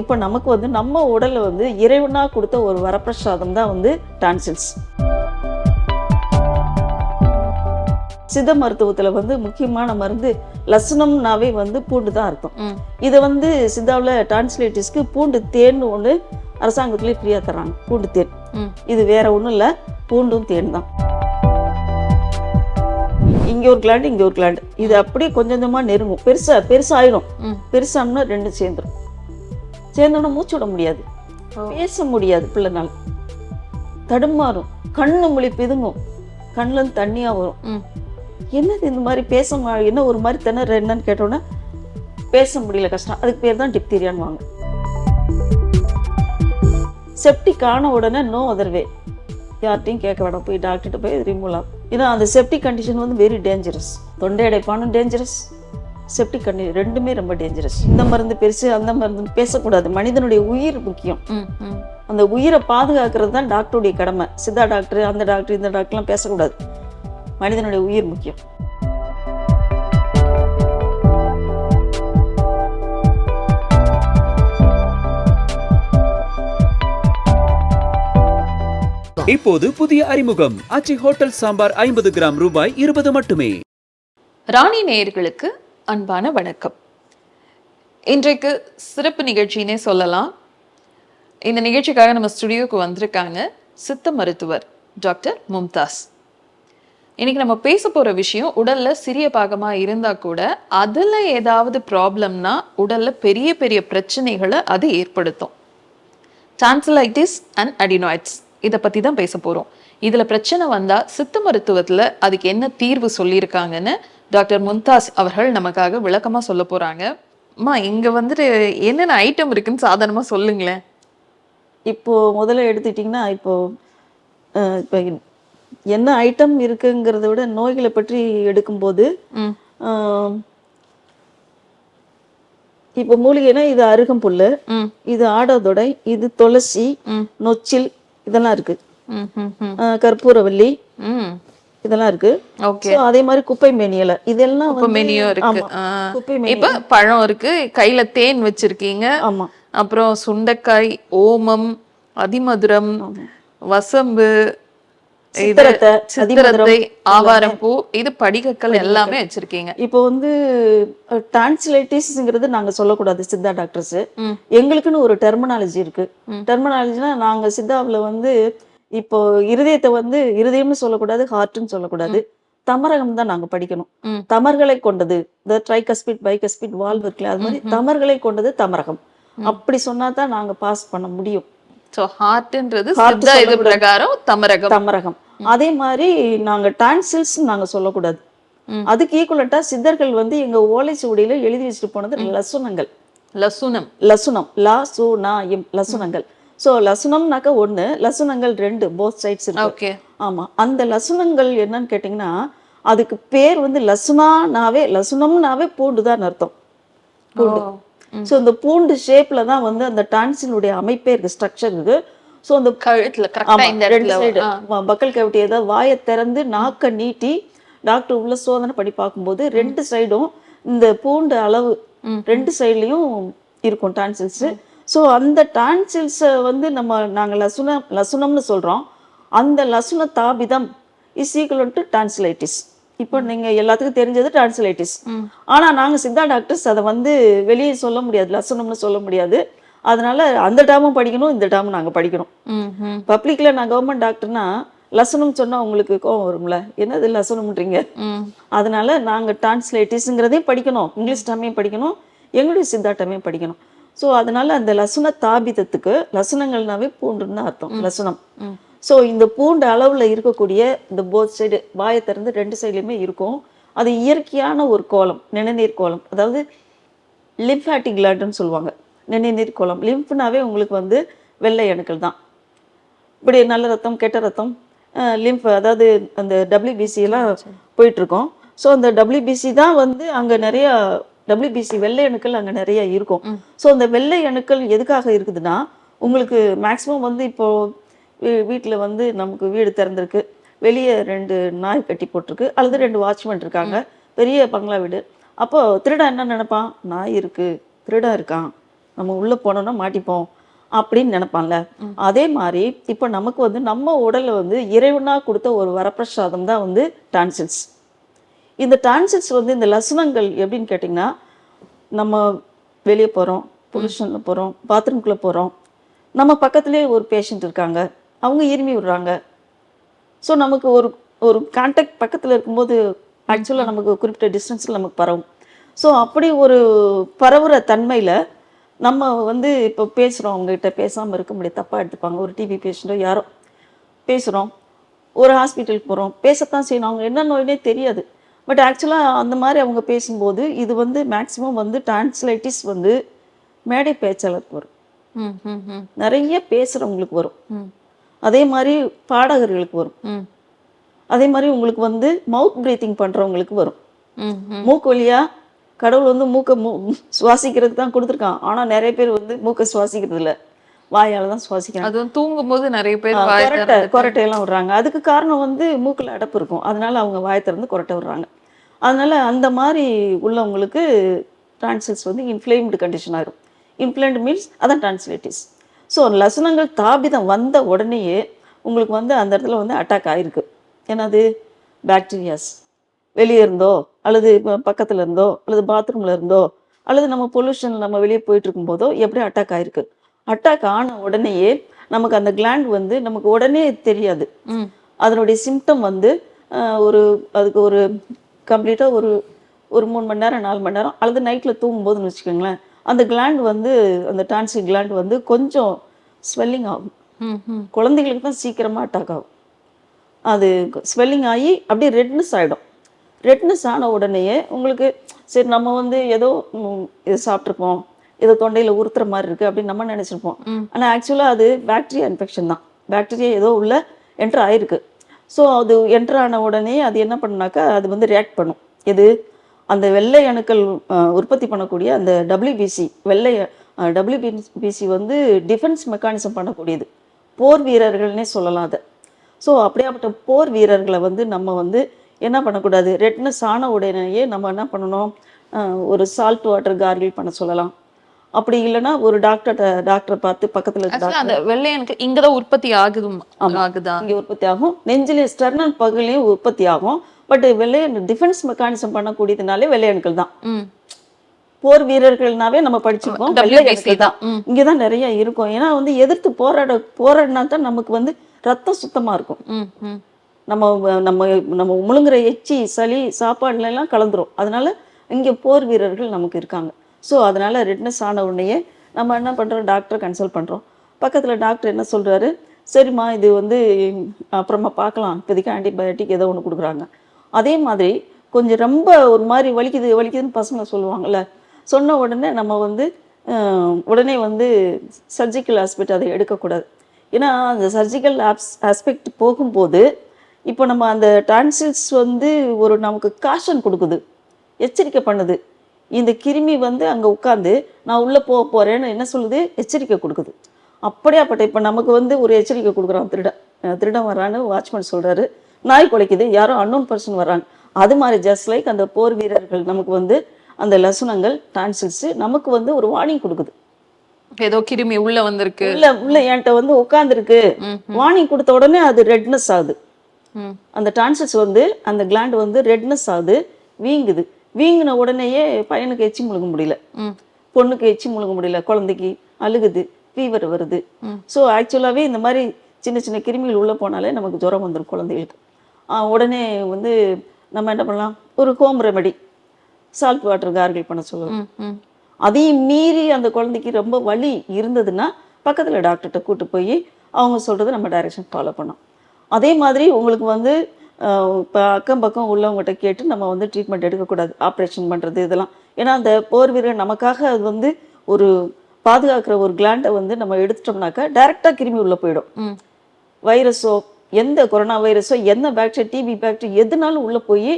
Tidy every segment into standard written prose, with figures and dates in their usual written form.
இப்போ நமக்கு வந்து நம்ம உடல்ல வந்து இறைவனா கொடுத்த ஒரு வரப்பிரசாதம் தான் வந்து டான்சில்ஸ். சித்த மருத்துவத்துல வந்து முக்கியமான மருந்து லசனம்னாவே வந்து பூண்டு தான் அர்த்தம். இதை வந்து சித்தாவில் டான்சிலைட்டிஸ்க்கு பூண்டு தேன் ஒன்று அரசாங்கத்திலே ஃப்ரீயா தராங்க. பூண்டு தேன், இது வேற ஒன்றும் இல்லை, பூண்டும் தேன் தான். இங்க ஒரு கிளாண்டு, இங்க ஒரு கிளாண்டு, இது அப்படியே கொஞ்சம் கொஞ்சமா நெருங்கும், பெருசாயிடும். பெருசானா ரெண்டும் சேர்ந்துடும். சேர்ந்தோன்னா மூச்சு விட முடியாது, பேச முடியாது, பிள்ளைனால தடுமாறும், கண்ணு மொழி பிதுங்கும், கண்ணுல இருந்து தண்ணியா வரும். என்னது இந்த மாதிரி என்ன ஒரு மாதிரி திணற என்னன்னு கேட்டோன்னா பேச முடியல, கஷ்டம். அதுக்கு பேர் தான் டிப்தீரியான்னு வாங்க. செப்டிக் ஆன உடனே நோ அதர் வே, யார்ட்டையும் கேட்க வேண்டாம், போய் டாக்டர்கிட்ட போய் ரிமூவ் ஆகும். ஏன்னா அந்த செப்டிக் கண்டிஷன் வந்து வெரி டேஞ்சரஸ். தொண்டை அடைப்பானும் டேஞ்சரஸ், செப்டிக் கண்டிஷன் ரெண்டுமே ரொம்ப டேஞ்சரஸ். இந்த மருந்து பெருசு அந்த மருந்து பேசக்கூடாது, மனிதனுடைய உயிர் முக்கியம். அந்த உயிரை பாதுகாக்கிறது தான் டாக்டருடைய கடமை. சித்தா டாக்டர், அந்த டாக்டர், இந்த டாக்டர்லாம் பேசக்கூடாது, மனிதனுடைய உயிர் முக்கியம். இப்போது புதிய அறிமுகம் ஆச்சி ஹோட்டல் சாம்பார் 50 கிராம் ரூபாய் 20 மட்டுமே. ராணி நேயர்களுக்கு அன்பான வணக்கம். இன்றைக்கு சிறப்பு நிகழ்ச்சினே சொல்லலாம். இந்த நிகழ்ச்சிக்காக நம்ம ஸ்டுடியோக்கு வந்திருக்காங்க சித்த மருத்துவர் டாக்டர் மும்தாஸ். இன்னைக்கு நம்ம பேச போற விஷயம், உடல்ல சிறிய பாகமா இருந்தா கூட அதுல ஏதாவது ப்ராப்ளம்னா உடல்ல பெரிய பெரிய பிரச்சனைகளை அது ஏற்படுத்தும். டான்சிலைட்டிஸ் அண்ட் அடினாய்ட்ஸ், இதை பத்தி தான் பேச போறோம். இதுல பிரச்சனை வந்தா சித்த மருத்துவத்துல அதுக்கு என்ன தீர்வு சொல்லியிருக்காங்கன்னு டாக்டர் மும்தாஸ் அவர்கள் நமக்காக விளக்கமா சொல்ல போறாங்க. அம்மா, இங்க வந்துட்டு என்னென்ன ஐட்டம் இருக்குன்னு சாதாரணமா சொல்லுங்களேன். இப்போ முதல்ல எடுத்துக்கிட்டிங்கன்னா, இப்போ என்ன ஐட்டம் இருக்குங்கிறத விட நோய்களை பற்றி எடுக்கும்போது, இப்போ மூலிகைனா இது அருகம்புல்லு, இது ஆடாதொடை, இது துளசி, நொச்சில், இதெல்லாம் இருக்கு. கற்பூரவல்லி, இதெல்லாம் இருக்கு. அதே மாதிரி குப்பை மேனியல, இதெல்லாம் இருக்கு. இப்ப பழம் இருக்கு, கையில தேன் வச்சிருக்கீங்க. ஆமா. அப்புறம் சுண்டைக்காய், ஓமம், அதிமதுரம், வசம்பு, சித்திரத்தை, ஆவாரம்பூ, இது படிகக்கல் எல்லாமே வச்சிருக்கீங்க. இப்போ வந்து டான்சிலைட்டிஸ்ங்கிறது நாங்க சொல்லக்கூடாது சித்தா டாக்டர்ஸ். எங்களுக்குன்னு ஒரு டெர்மினாலஜி இருக்கு. டெர்மினாலஜினா நாங்க சித்தாவில் வந்து இப்போ இருதயத்தை வந்து இருதயம்னு சொல்லக்கூடாது, ஹார்ட்னு சொல்லக்கூடாது, தமரகம் தான் நாங்க படிக்கணும். தமர்களை கொண்டது, இந்த ட்ரைகஸ்பிட் பைகஸ்பிட் வால்வு இருக்குல்ல, அது மாதிரி தமர்களை கொண்டது தமரகம். அப்படி சொன்னா தான் நாங்க பாஸ் பண்ண முடியும். தமரகம். அதே மாதிரி நாங்க டான்சில்ஸ் நாங்க சொல்லக்கூடாது. அதுக்கு ஈக்குவலட்டா சித்தர்கள் வந்து எங்க ஓலைச்சுவடியில எழுதி வச்சுட்டு போனது லசுனங்கள். லசுனம், லசுனங்கள். சோ லசுனம்னாக்க ஒண்ணு, லசுனங்கள் ரெண்டு, போத் சைட்ஸ் இருக்கு. ஆமா. அந்த லசுனங்கள் என்னன்னு கேட்டீங்கன்னா, அதுக்கு பேர் வந்து லசுனம்னாவே பூண்டுதான் அர்த்தம். பூண்டு. ஸோ இந்த பூண்டு ஷேப்ல தான் வந்து அந்த டான்சிலுடைய அமைப்பே இருக்கு, ஸ்ட்ரக்சர் இருக்கு. ஸோ அந்த கழுத்துல ரெண்டு சைடு பக்கல் கேவிட்டி, ஏதாவது வாயை திறந்து நாக்க நீட்டி டாக்டர் உள்ள சோதனை பண்ணி பார்க்கும்போது ரெண்டு சைடும் இந்த பூண்டு அளவு ரெண்டு சைட்லயும் இருக்கும் டான்சில்ஸ். ஸோ அந்த டான்சில்ஸை வந்து நாங்கள் லசுனம்னு சொல்றோம். அந்த லசுன தாபிதம் இஸ் ஈக்குவல் டு டான்சிலைட்டிஸ். இப்போ நீங்க எல்லாத்துக்கும் தெரிஞ்சது டான்சிலைட்டிஸ். ஆனா நாங்க சித்தா டாக்டர்ஸ் அதை வந்து வெளியே சொல்ல முடியாது, லசுனம்னு சொல்ல முடியாது. அதனால அந்த டேமும் படிக்கணும், இந்த டேமும் நாங்க படிக்கணும். பப்ளிக்ல நான் கவர்மெண்ட் டாக்டர்னா லசுனம் சொன்னா உங்களுக்கு கோவம் வரும்ல, என்னது லசுனம்ன்றீங்க. அதனால நாங்க டான்சிலைட்டிஸ்ங்கிறதையும் படிக்கணும், இங்கிலீஷ் டேமையும் படிக்கணும், எங்களுடைய சித்தா டேமையும் படிக்கணும். ஸோ அதனால அந்த லசுன தாபிதத்துக்கு, லசுனங்கள்னாவே பூண்டுன்னு தான் அர்த்தம், லசுனம். ஸோ இந்த பூண்டு அளவில் இருக்கக்கூடிய இந்த போத் சைடு, வாயை திறந்து ரெண்டு சைட்லையுமே இருக்கும். அது இயற்கையான ஒரு கோலம், நிணநீர் கோலம், அதாவது லிம்ஃபாட்டிக் கிளாண்டுன்னு சொல்லுவாங்க, நிணநீர் கோலம். லிம்ஃப்னாவே உங்களுக்கு வந்து வெள்ளை அணுக்கள் தான். இப்படி நல்ல ரத்தம், கெட்ட ரத்தம், லிம்ஃப், அதாவது அந்த WBC எல்லாம் போயிட்டு இருக்கோம். ஸோ அந்த WBC தான் வந்து அங்கே நிறைய WBC வெள்ளை அணுக்கள் அங்கே நிறைய இருக்கும். ஸோ அந்த வெள்ளை அணுக்கள் எதுக்காக இருக்குதுன்னா, உங்களுக்கு மேக்ஸிமம் வந்து இப்போ வீட்டில் வந்து நமக்கு வீடு திறந்திருக்கு, வெளியே 2 நாய் கட்டி போட்டிருக்கு, அல்லது 2 வாட்ச்மேன் இருக்காங்க, பெரிய பங்களா வீடு. அப்போ திருடன் என்ன நினைப்பான், நாய் இருக்கு, திருடன் இருக்கான், நம்ம உள்ள போனோம்னா மாட்டிப்போம் அப்படின்னு நினைப்பான்ல. அதே மாதிரி இப்போ நமக்கு வந்து நம்ம உடல்ல வந்து இறைவனா கொடுத்த ஒரு வரப்பிரசாதம் தான் வந்து டான்சில்ஸ். இந்த டான்சில்ஸ் வந்து இந்த லசனங்கள் எப்படின்னு கேட்டிங்கன்னா, நம்ம வெளியே போகிறோம், பொல்யூஷனில் போகிறோம், பாத்ரூம்குள்ளே போகிறோம், நம்ம பக்கத்துலேயே ஒரு பேஷண்ட் இருக்காங்க, அவங்க இருமி விடுறாங்க. ஸோ நமக்கு ஒரு ஒரு கான்டாக்ட் பக்கத்தில் இருக்கும்போது ஆக்சுவலாக நமக்கு குறிப்பிட்ட டிஸ்டன்ஸில் நமக்கு பரவும். ஸோ அப்படி ஒரு பரவுற தன்மையில் நம்ம வந்து இப்போ பேசுகிறோம், அவங்ககிட்ட பேசாமல் இருக்க முடியாது, தப்பாக எடுத்துப்பாங்க. ஒரு டிபி பேஷண்ட்டோ யாரோ பேசுகிறோம், ஒரு ஹாஸ்பிட்டலுக்கு போகிறோம், பேசத்தான் செய்யணும், அவங்க என்ன நோயினே தெரியாது. பட் ஆக்சுவலாக அந்த மாதிரி அவங்க பேசும்போது இது வந்து மேக்ஸிமம் வந்து டான்சிலைட்டிஸ் வந்து மேடை பேச்சாளருக்கு வரும், நிறைய பேசுகிறவங்களுக்கு வரும், அதே மாதிரி பாடகர்களுக்கு வரும், அதே மாதிரி உங்களுக்கு வந்து மவுத் பிரீத்திங் பண்ணுறவங்களுக்கு வரும். மூக்கு வழியா கடவுள் வந்து மூக்கை சுவாசிக்கிறதுக்கு தான் கொடுத்துருக்கான். ஆனால் நிறைய பேர் வந்து மூக்கை சுவாசிக்கிறது இல்லை, வாயால் தான் சுவாசிக்கிறாங்க. அதுவும் தூங்கும் போது நிறைய பேர் கொரட்டையெல்லாம் விடுறாங்க. அதுக்கு காரணம் வந்து மூக்கில் அடைப்பு இருக்கும், அதனால அவங்க வாயை திறந்து கொரட்டை விடுறாங்க. அதனால அந்த மாதிரி உள்ளவங்களுக்கு டான்சில்ஸ் வந்து இன்ஃப்ளேம்டு கண்டிஷன் ஆயிரும். இன்ஃப்ளேம்டு மீன்ஸ் அதான் டான்சிலைட்டிஸ். ஸோ லசனங்கள் தாபிதம் வந்த உடனேயே உங்களுக்கு வந்து அந்த இடத்துல வந்து அட்டாக் ஆகிருக்கு. என்னது பாக்டீரியாஸ் வெளியே இருந்தோ அல்லது பக்கத்தில் இருந்தோ அல்லது பாத்ரூமில் இருந்தோ அல்லது நம்ம பொல்யூஷன் நம்ம வெளியே போயிட்டு இருக்கும்போதோ எப்படி அட்டாக் ஆகிருக்கு. அட்டாக் ஆன உடனேயே நமக்கு அந்த கிளாண்ட் வந்து நமக்கு உடனே தெரியாது. அதனுடைய சிம்டம் வந்து அதுக்கு ஒரு கம்ப்ளீட்டாக ஒரு 3 மணி நேரம் 4 மணி நேரம் அல்லது நைட்டில் தூங்கும்போதுன்னு வச்சுக்கோங்களேன், அந்த கிளாண்ட் வந்து அந்த டான்சில் கிளாண்ட் வந்து கொஞ்சம் ஸ்வெல்லிங் ஆகும். குழந்தைகளுக்கு தான் சீக்கிரமாக அட்டாக் ஆகும். அது ஸ்வெல்லிங் ஆகி அப்படியே ரெட்னஸ் ஆகிடும். ரெட்னஸ் ஆன உடனேயே உங்களுக்கு சரி நம்ம வந்து ஏதோ இது சாப்பிட்ருப்போம், ஏதோ தொண்டையில் உறுத்துற மாதிரி இருக்குது அப்படின்னு நம்ம நினச்சிருப்போம். ஆனால் ஆக்சுவலாக அது பாக்டீரியா இன்ஃபெக்ஷன் தான். பாக்டீரியா ஏதோ உள்ள என்ட்ரு ஆகிருக்கு. ஸோ அது என்ட்ரு ஆன உடனே அது என்ன பண்ணுனாக்கா அது வந்து ரியாக்ட் பண்ணும். எது அந்த வெள்ளை அணுக்கள் உற்பத்தி பண்ணக்கூடிய அந்த டபிள்யூபிசி டபிள்யூபிசி வந்து டிஃபென்ஸ் மெக்கானிசம் பண்ணக்கூடியது. போர் வீரர்கள்னே சொல்லலாம் அதை. ஸோ அப்படியாப்பட்ட போர் வீரர்களை வந்து நம்ம வந்து என்ன பண்ணக்கூடாது, ரெட்னஸ் ஆன உடனேயே நம்ம என்ன பண்ணணும், ஒரு சால்ட் வாட்டர் கார்கிள் பண்ண சொல்லலாம். அப்படி இல்லைன்னா ஒரு டாக்டரை பார்த்து பக்கத்தில் அந்த வெள்ளையனுக்கு இங்கே தான் உற்பத்தி ஆகுதா, இங்கே உற்பத்தி ஆகும், நெஞ்சிலே ஸ்டர்னல் பகுதியிலையும் உற்பத்தி ஆகும். பட் வெள்ளையன் டிஃபென்ஸ் மெக்கானிசம் பண்ணக்கூடியதுனாலே வெள்ளையணுக்கள் தான். போர் வீரர்கள்னாவே நம்ம படிச்சிருக்கோம், வெள்ளையணுக்கள் தான் இங்கே தான் நிறைய இருக்கும். ஏன்னா வந்து எதிர்த்து போராடினா தான் நமக்கு வந்து ரத்தம் சுத்தமாக இருக்கும். நம்ம நம்ம நம்ம முழுங்குற எச்சி சளி சாப்பாடுல எல்லாம் கலந்துரும். அதனால இங்கே போர் வீரர்கள் நமக்கு இருக்காங்க. ஸோ அதனால ரெட்னஸ் ஆன உடனேயே நம்ம என்ன பண்ணுறோம், டாக்டரை கன்சல்ட் பண்ணுறோம். பக்கத்தில் டாக்டர் என்ன சொல்கிறாரு, சரிம்மா இது வந்து அப்புறமா பார்க்கலாம், இப்போதைக்கு ஆன்டிபயோட்டிக் ஏதோ ஒன்று கொடுக்குறாங்க. அதே மாதிரி கொஞ்சம் ரொம்ப ஒரு மாதிரி வலிக்குதுன்னு பசங்க சொல்லுவாங்கள்ல, சொன்ன உடனே நம்ம வந்து உடனே வந்து சர்ஜிக்கல் ஆஸ்பெக்ட் அதை எடுக்கக்கூடாது. ஏன்னா அந்த சர்ஜிக்கல் ஆஸ்பெக்ட் போகும்போது இப்போ நம்ம அந்த டான்சில்ஸ் வந்து ஒரு நமக்கு காஷன் கொடுக்குது, எச்சரிக்கை பண்ணுது. இந்த கிருமி வந்து அங்கே உட்காந்து நான் உள்ளே போகிறேன்னு என்ன சொல்லுது, எச்சரிக்கை கொடுக்குது. அப்படியாப்பட்ட இப்போ நமக்கு வந்து ஒரு எச்சரிக்கை கொடுக்குறான், திருடன் வரான்னு வாட்ச்மேன் சொல்கிறாரு, நாய் குலைக்குது, யாரோ அன்னோன் பர்சன் வர்றாங்க. அது மாதிரி ஜஸ்ட் லைக் அந்த போர் வீரர்கள் நமக்கு வந்து அந்த லசனங்கள் டான்சில்ஸ் நமக்கு வந்து ஒரு வார்னிங் கொடுக்குது. ஏதோ கிருமி உள்ள வந்திருக்கு, உள்ள என்கிட்ட வந்து உட்காந்துருக்கு, வார்னிங் கொடுத்த உடனே அது ரெட்னஸ் ஆகுது. அந்த டான்சில்ஸ் வந்து அந்த கிளாண்ட் வந்து ரெட்னஸ் ஆகுது, வீங்குது. வீங்கின உடனேயே பையனுக்கு எச்சி முழுங்க முடியல, பொண்ணுக்கு எச்சி முழுங்க முடியல, குழந்தைக்கு அழுகுது, ஃபீவர் வருது. ஸோ ஆக்சுவலாகவே இந்த மாதிரி சின்ன சின்ன கிருமிகள் உள்ளே போனாலே நமக்கு ஜுரம் வந்துடும் குழந்தைகளுக்கு. உடனே வந்து நம்ம என்ன பண்ணலாம், ஒரு home remedy salt water gargle பண்ண சொல்லலாம். அதையும் மீறி அந்த குழந்தைக்கு ரொம்ப வலி இருந்ததுன்னா பக்கத்தில் டாக்டர்கிட்ட கூட்டு போய் அவங்க சொல்கிறது நம்ம டைரெக்ஷன் ஃபாலோ பண்ணோம். அதே மாதிரி உங்களுக்கு வந்து இப்போ அக்கம் பக்கம் உள்ளவங்ககிட்ட கேட்டு நம்ம வந்து ட்ரீட்மெண்ட் எடுக்கக்கூடாது, ஆப்ரேஷன் பண்ணுறது இதெல்லாம். ஏன்னா அந்த போர் வீரர் நமக்காக அது வந்து ஒரு பாதுகாக்கிற ஒரு கிளாண்டை வந்து நம்ம எடுத்துட்டோம்னாக்கா டைரெக்டாக கிருமி உள்ளே போயிடும். வைரஸோ எந்த கொரோனா வைரஸோ எந்த பாக்டீரியா டிபி பாக்டீரியா எதுனாலும் உள்ளே போய்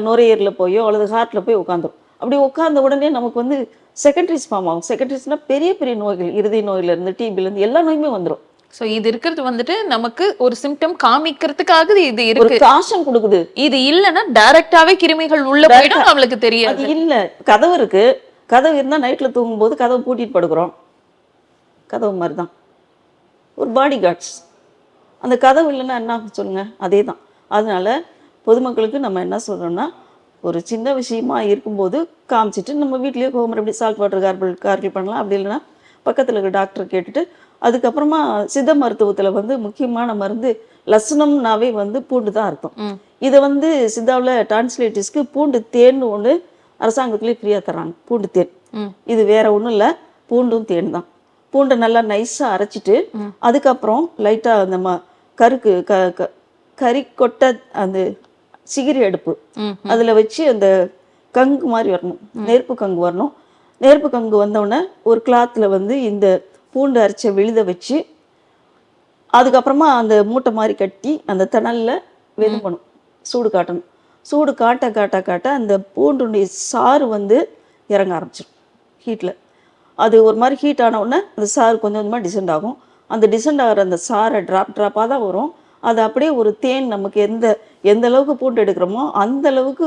நுரையீரலில் போயோ அல்லது ஹார்ட்டில் போய் உட்காந்துரும். அப்படி உட்கார்ந்த உடனே நமக்கு வந்து செகண்டரிஸ் ஃபார்ம் ஆகும். செகண்டரிஸ்னா பெரிய பெரிய நோய்கள், இருதய நோயிலேருந்து டிபிலேருந்து எல்லா நோயுமே வந்துடும். ஸோ இது இருக்கிறது வந்துட்டு நமக்கு ஒரு சிம்டம் காமிக்கிறதுக்காக இது இருக்கு, காஷன் கொடுக்குது. இது இல்லைன்னா டைரக்டாவே கிருமிகள் உள்ள போயிடும், நம்மளுக்கு தெரியாது. இல்ல கதவு இருக்கு, கதவு இருந்தால் நைட்டில் தூங்கும்போது கதவை பூட்டிட்டு படுக்கிறோம். கதவு மாதிரி தான் ஒரு பாடி கார்ட்ஸ். அந்த கதவு இல்லைன்னா என்ன சொல்லுங்கள், அதே தான். அதனால் பொதுமக்களுக்கு நம்ம என்ன சொல்கிறோம்னா, ஒரு சின்ன விஷயமா இருக்கும்போது காமிச்சிட்டு நம்ம வீட்லேயே home remedy salt water gargle பண்ணலாம். அப்படி இல்லைன்னா பக்கத்தில் இருக்க டாக்டர் கேட்டுட்டு அதுக்கப்புறமா சித்த மருத்துவத்தில் வந்து முக்கியமான மருந்து லசனம்னாவே வந்து பூண்டு தான் அர்த்தம். இதை வந்து சித்தாவில் டான்சிலைட்டிஸ்க்கு பூண்டு தேன் ஒன்று அரசாங்கத்துலேயே ஃப்ரீயாக தராங்க. பூண்டு தேன். இது வேற ஒன்றும் இல்லை, பூண்டும் தேன் தான். பூண்டை நல்லா நைஸாக அரைச்சிட்டு அதுக்கப்புறம் லைட்டாக நம்ம கறி கொட்டை அந்த சிகிரி அடுப்பு அதில் வச்சு அந்த கங்கு மாதிரி வரணும், நெருப்பு கங்கு வரணும். நெருப்பு கங்கு வந்தோடனே ஒரு கிளாத்தில் வந்து இந்த பூண்டு அரைச்ச விழுத வச்சு அதுக்கப்புறமா அந்த மூட்டை மாதிரி கட்டி அந்த தணலில் வெதும்பணும், சூடு காட்டணும். சூடு காட்ட காட்ட காட்ட அந்த பூண்டுடைய சாறு வந்து இறங்க ஆரம்பிச்சிடும் ஹீட்டில். அது ஒரு மாதிரி ஹீட் ஆன உடனே அந்த சாறு கொஞ்சம் கொஞ்சமாக டிசெண்ட் ஆகும். அந்த டிசெண்ட் ஆகிற அந்த சாரை ட்ராப்பாக தான் வரும். அது அப்படியே ஒரு தேன், நமக்கு எந்த அளவுக்கு பூண்டு எடுக்கிறோமோ அந்த அளவுக்கு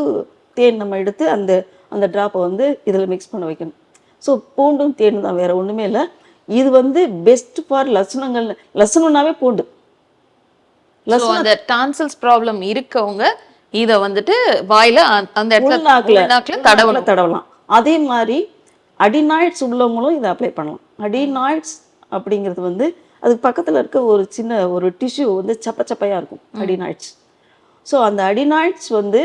தேன் நம்ம எடுத்து அந்த அந்த ட்ராப்பை வந்து இதில் மிக்ஸ் பண்ண வைக்கணும். ஸோ பூண்டும் தேன் தான், வேறு ஒன்றுமே இல்லை. இது வந்து பெஸ்ட் ஃபார் லசனங்கள். லசனம்னாவே பூண்டு. அந்த டான்சில்ஸ் ப்ராப்ளம் இருக்கவங்க இதை வந்துட்டு வாயில அந்த இடத்துல தடவலாம். அதே மாதிரி அடினாய்ட்ஸ் உள்ளவங்களும் இதை அப்ளை பண்ணலாம். அடினாய்ட்ஸ் அப்படிங்கிறது வந்து அதுக்கு பக்கத்தில் இருக்க ஒரு சின்ன ஒரு டிஷ்யூ வந்து சப்பையாக இருக்கும் அடினாய்ட்ஸ். ஸோ அந்த அடினாய்ட்ஸ் வந்து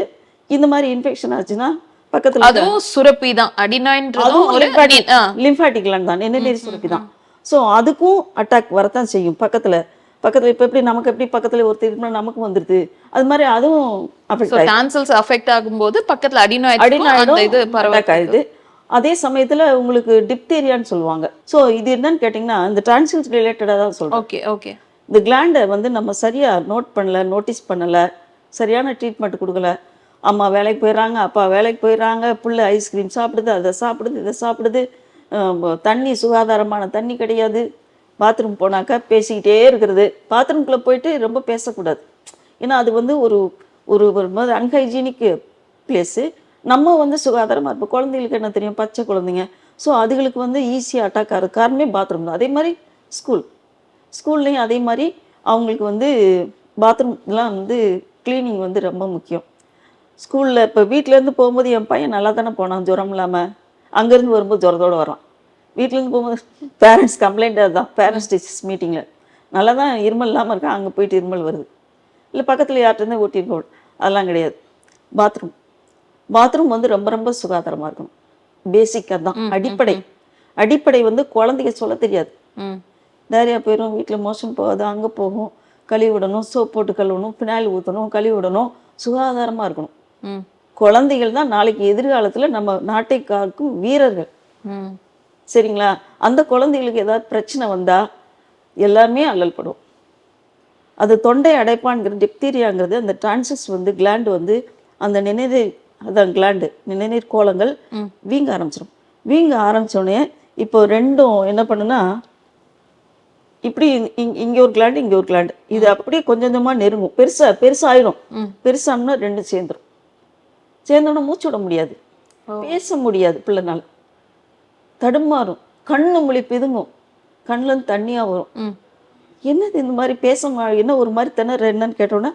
இந்த மாதிரி இன்ஃபெக்ஷன் ஆச்சுன்னா பக்கத்தில் அதுவும் சுரப்பி தான். அடினாய்ட்ன்றதும் ஒரு லிம்ஃபாட்டிக் கிளாண்ட் தான், நிணநீர் சுரப்பி தான். ஸோ அதுக்கும் அட்டாக் வரத்தான் செய்யும். பக்கத்தில் இப்போ எப்படி நமக்கு எப்படி பக்கத்தில் ஒரு திரும்ப நமக்கு வந்துடுது, அது மாதிரி அதுவும் டான்சில்ஸ் அஃபெக்ட் ஆகும்போது பக்கத்தில் அடினாய்டும் ஆயிடுது. அதே சமயத்தில் உங்களுக்கு டிப்தீரியான்னு சொல்லுவாங்க. ஸோ இது என்னன்னு கேட்டிங்கன்னா இந்த டான்சில்ஸ் ரிலேட்டடாக தான் சொல்கிறோம். Okay okay. இந்த கிளாண்டை வந்து நம்ம சரியாக நோட்டீஸ் பண்ணலை, சரியான ட்ரீட்மெண்ட் கொடுக்கல. அம்மா வேலைக்கு போயிடுறாங்க, அப்பா வேலைக்கு போயிடுறாங்க, பிள்ளை ஐஸ்கிரீம் சாப்பிடுது, அதை சாப்பிடுது, இதை சாப்பிடுது, தண்ணி சுகாதாரமான தண்ணி கிடையாது, பாத்ரூம் போனாக்கா பேசிக்கிட்டே இருக்கிறது. பாத்ரூம்குள்ளே போயிட்டு ரொம்ப பேசக்கூடாது, ஏன்னா அது வந்து ஒரு ஒரு அன்ஹைஜீனிக் பிளேஸு. நம்ம வந்து சுகாதாரமாக இருப்போம். குழந்தைகளுக்கு என்ன தெரியும், பச்சை குழந்தைங்க. ஸோ அதுகளுக்கு வந்து ஈஸியாக அட்டாக் ஆகிற காரணமே பாத்ரூம் தான். அதே மாதிரி ஸ்கூல்லையும் அதே மாதிரி அவங்களுக்கு வந்து பாத்ரூம்லாம் வந்து க்ளீனிங் வந்து ரொம்ப முக்கியம். ஸ்கூலில் இப்போ வீட்டிலேருந்து போகும்போது என் பையன் நல்லா தானே போனான் ஜுரம் இல்லாமல், அங்கேருந்து வரும்போது ஜுரத்தோடு வரான். வீட்டிலேருந்து போகும்போது பேரண்ட்ஸ் கம்ப்ளைண்ட் அதுதான். பேரண்ட்ஸ் டீச்சர்ஸ் மீட்டிங்கில் நல்லா தான் இருமல் இல்லாமல் இருக்கான், அங்கே போயிட்டு இருமல் வருது. இல்லை பக்கத்தில் யார்கிட்டருந்தே ஓட்டியிருக்கோம், அதெல்லாம் கிடையாது. பாத்ரூம் வந்து ரொம்ப ரொம்ப சுகாதாரமாக இருக்கணும். பேசிக்காக தான் அடிப்படை வந்து குழந்தைங்க சொல்ல தெரியாது. நிறையா போயிடும், வீட்டில் மோஷன் போகாது, அங்கே போகும், கழுவி விடணும், சோப் போட்டு கழுவணும், ஃபினாயில் ஊற்றணும், கழுவி விடணும், சுகாதாரமாக இருக்கணும். குழந்தைகள் தான் நாளைக்கு எதிர்காலத்தில் நம்ம நாட்டை காக்கும் வீரர்கள். சரிங்களா? அந்த குழந்தைகளுக்கு ஏதாவது பிரச்சனை வந்தால் எல்லாமே அல்லல்படும். அது தொண்டை அடைப்பான்ங்கிற டிப்தீரியாங்கிறது அந்த டான்சில்ஸ் வந்து கிளாண்டு வந்து அந்த நிணநீர் கோலங்கள் வீங்க ஆரம்பிச்சிடும். வீங்க ஆரம்பித்தோடனே இப்போ ரெண்டும் என்ன பண்ணுன்னா, இப்படி இங்கே ஒரு கிளாண்டு, இங்கே ஒரு கிளாண்டு, இது அப்படியே கொஞ்சம் கொஞ்சமாக நெருங்கும், பெருசாகிடும். பெருசானா ரெண்டும் சேர்ந்தோன்னா மூச்சு விட முடியாது, பேச முடியாது, பிள்ளைனால தடுமாறும், கண்ணு மொழி பிதுங்கும், கண்ணுலேருந்து தண்ணியாக வரும். என்னது இந்த மாதிரி என்ன ஒரு மாதிரி திணற என்னன்னு கேட்டோன்னா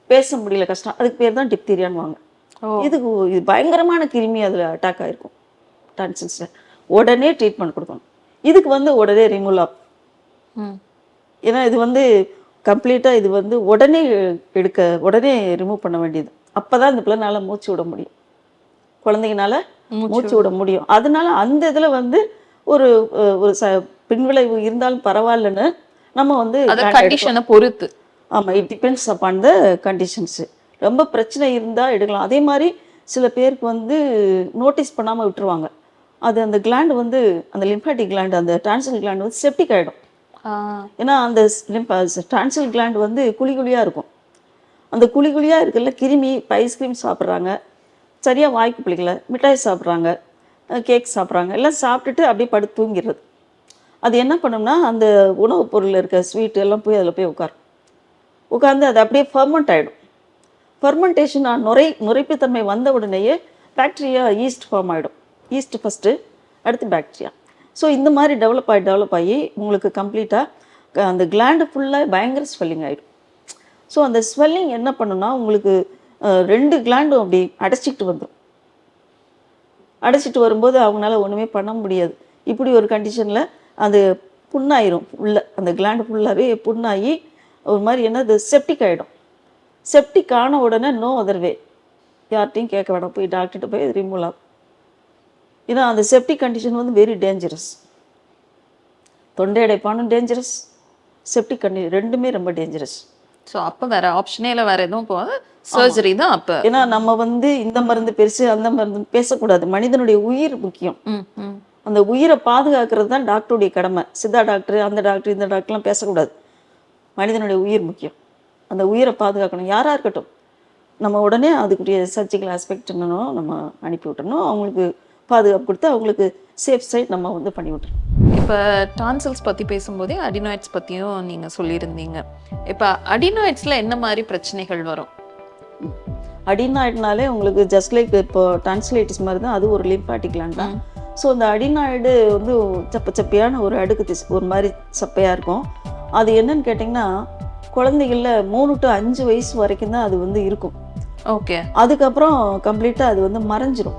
பேச முடியல, கஷ்டம். அதுக்கு பேர் தான் டிப்தீரியான்னு வாங்க. இது பயங்கரமான கிருமி அதில் அட்டாக் ஆகிருக்கும் டான்சில்ஸில். உடனே ட்ரீட்மெண்ட் கொடுக்கணும். இதுக்கு வந்து உடனே ரிமூவ் ஆஃப், ஏன்னா இது வந்து கம்ப்ளீட்டாக இது வந்து உடனே ரிமூவ் பண்ண வேண்டியது. அப்போ தான் இந்த பிள்ளைனால மூச்சு விட முடியும், குழந்தைங்கனால மூச்சு விட முடியும். அதனால அந்த இதில் வந்து ஒரு பின்விளைவு இருந்தாலும் பரவாயில்லன்னு நம்ம வந்து கண்டிஷனை பொறுத்து. ஆமாம், it depends upon the conditions. ரொம்ப பிரச்சனை இருந்தால் எடுக்கலாம். அதே மாதிரி சில பேருக்கு வந்து நோட்டீஸ் பண்ணாமல் விட்டுருவாங்க. அது அந்த கிளாண்டு வந்து அந்த லிம்ஃபாட்டிக் கிளாண்டு, அந்த டான்சில் கிளாண்டு வந்து செப்டிக் ஆகிடும். ஏன்னா அந்த டான்சில் கிளாண்டு வந்து குழியாக இருக்கும். அந்த குழியாக இருக்குல்ல, கிருமி ஐஸ்கிரீம் சாப்பிட்றாங்க, சரியாக வாய்க்கு பிடிக்கல, மிட்டாய் சாப்பிட்றாங்க, கேக் சாப்பிட்றாங்க, எல்லாம் சாப்பிட்டுட்டு அப்படியே படுத்து தூங்கிடுறது. அது என்ன பண்ணோம்னா அந்த உணவுப் பொருளில் இருக்க ஸ்வீட்டு எல்லாம் போய் அதில் போய் உட்காந்து அது அப்படியே ஃபர்மெண்ட் ஆகிடும். ஃபர்மெண்டேஷன் நுரைப்புத்தன்மை வந்த உடனேயே பாக்டீரியா ஈஸ்ட் ஃபார்ம் ஆகிடும். ஈஸ்ட் ஃபஸ்ட்டு, அடுத்து பாக்டீரியா. ஸோ இந்த மாதிரி டெவலப் ஆகி உங்களுக்கு கம்ப்ளீட்டாக அந்த கிளாண்டு ஃபுல்லாக பயங்கர ஸ்வெல்லிங் ஆகிடும். ஸோ அந்த ஸ்வெல்லிங் என்ன பண்ணுன்னா உங்களுக்கு 2 கிளாண்டும் அப்படி அடைச்சிக்கிட்டு வந்துடும். அடைச்சிட்டு வரும்போது அவங்களால ஒன்றுமே பண்ண முடியாது. இப்படி ஒரு கண்டிஷனில் அது புண்ணாயிரும். அந்த கிளாண்டு ஃபுல்லாகவே புண்ணாகி ஒரு மாதிரி என்னது செப்டிக் ஆகிடும். செப்டிக் ஆன உடனே நோ அதர் வே, யார்கிட்டையும் கேட்க வேண்டாம், போய் டாக்டர்கிட்ட போய் ரிமூவ் ஆகும். ஏன்னா அந்த செப்டிக் கண்டிஷன் வந்து வெரி டேஞ்சரஸ். தொண்டை அடைப்பானும் டேஞ்சரஸ், செப்டிக் கண்டிஷன் ரெண்டுமே ரொம்ப டேஞ்சரஸ். ஸோ அப்போ வேற ஆப்ஷனே இல்லை, வேற எதுவும் போகாது, சர்ஜரி தான் அப்போ. ஏன்னா நம்ம வந்து இந்த மருந்து பெருசு அந்த மருந்து பேசக்கூடாது. மனிதனுடைய உயிர் முக்கியம். அந்த உயிரை பாதுகாக்கிறது தான் டாக்டருடைய கடமை. சித்தா டாக்டர், அந்த டாக்டர், இந்த டாக்டர்லாம் பேசக்கூடாது. மனிதனுடைய உயிர் முக்கியம். அந்த உயிரை பாதுகாக்கணும். யாராக இருக்கட்டும், நம்ம உடனே அதுக்குரிய சர்ஜிக்கல் ஆஸ்பெக்ட் என்னன்னு நம்ம அனுப்பி விட்டுறணும். அவங்களுக்கு பாதுகாப்பு கொடுத்து அவங்களுக்கு சேஃப் சைட் நம்ம வந்து பண்ணி விட்டுறோம். இப்போ டான்சில்ஸ் பற்றி பேசும்போதே அடினாய்ட்ஸ் பற்றியும் நீங்கள் சொல்லியிருந்தீங்க. இப்போ அடினாய்ட்ஸில் என்ன மாதிரி பிரச்சனைகள் வரும்? அடினாய்டுனாலே உங்களுக்கு ஜஸ்ட் லைக் இப்போ டான்சிலைட்டிஸ் மாதிரி தான், அது ஒரு லிம்பாட்டிக் கிளாண்ட் தான். ஸோ அந்த அடினாய்டு வந்து சப்பையான ஒரு அடுக்கு ஒரு மாதிரி சப்பையாக இருக்கும். அது என்னன்னு கேட்டிங்கன்னா குழந்தைகளில் 3 to 5 வயசு வரைக்கும் தான் அது வந்து இருக்கும். ஓகே. அதுக்கப்புறம் கம்ப்ளீட்டாக அது வந்து மறைஞ்சிரும்.